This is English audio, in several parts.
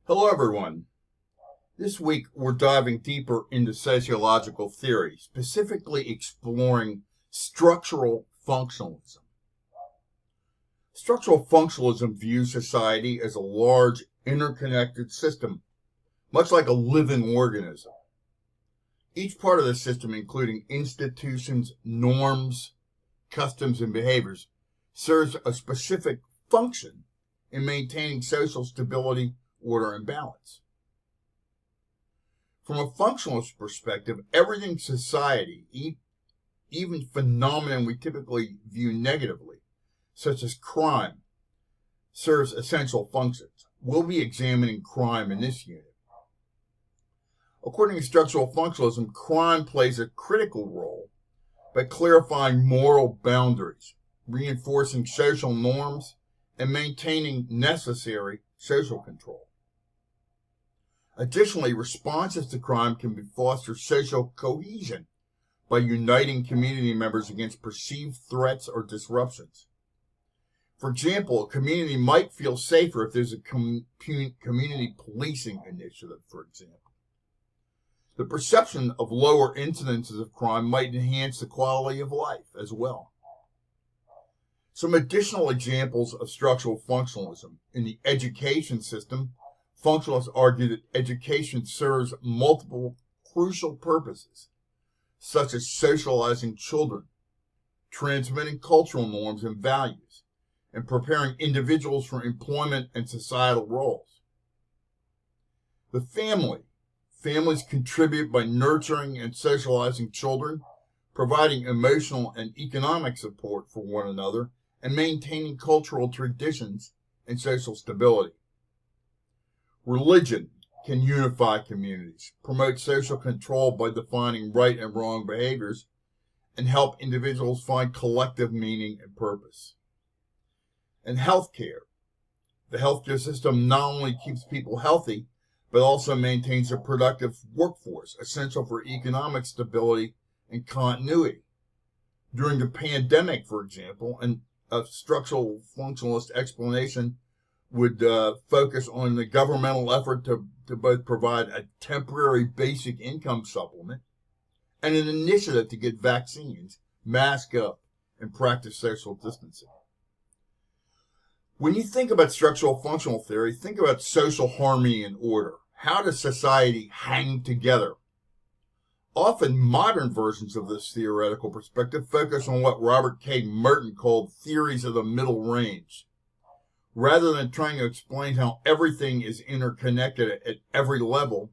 Hello, everyone. This week, we're diving deeper into sociological theory, specifically exploring structural functionalism. Structural functionalism views society as a large, interconnected system, much like a living organism. Each part of the system, including institutions, norms, customs, and behaviors, serves a specific function in maintaining social stability, order, and balance. From a functionalist perspective, everything in society, even phenomena we typically view negatively, such as crime, serves essential functions. We'll be examining crime in this unit. According to structural functionalism, crime plays a critical role by clarifying moral boundaries, reinforcing social norms, and maintaining necessary social control. Additionally, responses to crime can foster social cohesion by uniting community members against perceived threats or disruptions. For example, a community might feel safer if there's a community policing initiative, for example. The perception of lower incidences of crime might enhance the quality of life as well. Some additional examples of structural functionalism. In the education system, functionalists argue that education serves multiple crucial purposes, such as socializing children, transmitting cultural norms and values, and preparing individuals for employment and societal roles. The family. Families contribute by nurturing and socializing children, providing emotional and economic support for one another, and maintaining cultural traditions and social stability. Religion can unify communities, promote social control by defining right and wrong behaviors, and help individuals find collective meaning and purpose. And healthcare. The healthcare system not only keeps people healthy, but also maintains a productive workforce, essential for economic stability and continuity. During the pandemic, for example, and a structural functionalist explanation would focus on the governmental effort to both provide a temporary basic income supplement and an initiative to get vaccines, mask up, and practice social distancing. When you think about structural functional theory, think about social harmony and order. How does society hang together? Often, modern versions of this theoretical perspective focus on what Robert K. Merton called theories of the middle range. Rather than trying to explain how everything is interconnected at every level,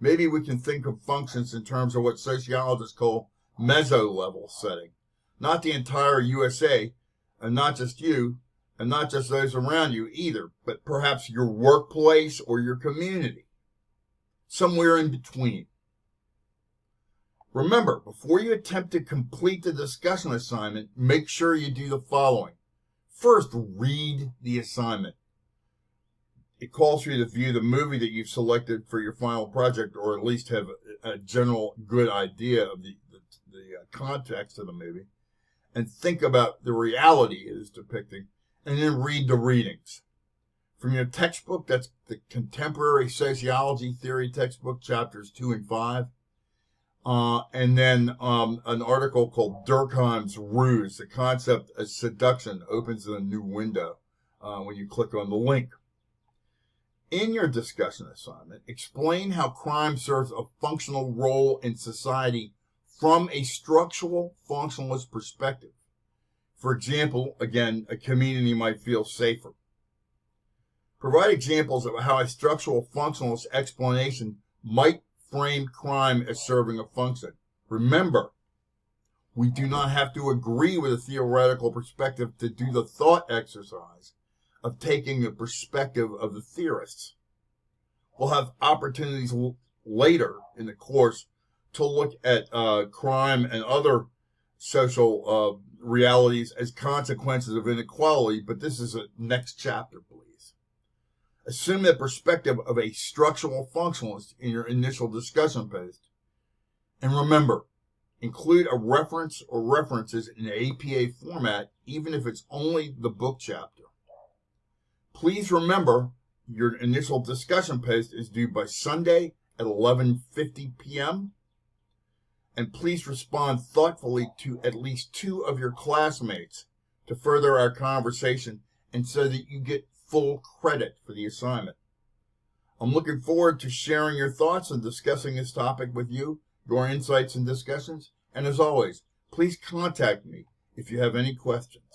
maybe we can think of functions in terms of what sociologists call meso-level setting. Not the entire USA, and not just you, and not just those around you either, but perhaps your workplace or your community. Somewhere in between. Remember, before you attempt to complete the discussion assignment, make sure you do the following. First, read the assignment. It calls for you to view the movie that you've selected for your final project, or at least have a general good idea of the context of the movie, and think about the reality it is depicting, and then read the readings. From your textbook, that's the Contemporary Sociology Theory textbook, chapters 2 and 5. And then an article called Durkheim's Ruse, the concept of seduction opens a new window when you click on the link. In your discussion assignment, explain how crime serves a functional role in society from a structural functionalist perspective. For example, again, a community might feel safer. Provide examples of how a structural functionalist explanation might frame crime as serving a function. Remember, we do not have to agree with a theoretical perspective to do the thought exercise of taking the perspective of the theorists. We'll have opportunities later in the course to look at crime and other social realities as consequences of inequality, but this is a next chapter, please. Assume the perspective of a structural functionalist in your initial discussion post. And remember, include a reference or references in APA format, even if it's only the book chapter. Please remember Your initial discussion post is due by Sunday at 11:50 p.m. And please respond thoughtfully to at least 2 of your classmates to further our conversation and so that you get full credit for the assignment. I'm looking forward to sharing your thoughts and discussing this topic with you, your insights and discussions. And as always, please contact me if you have any questions.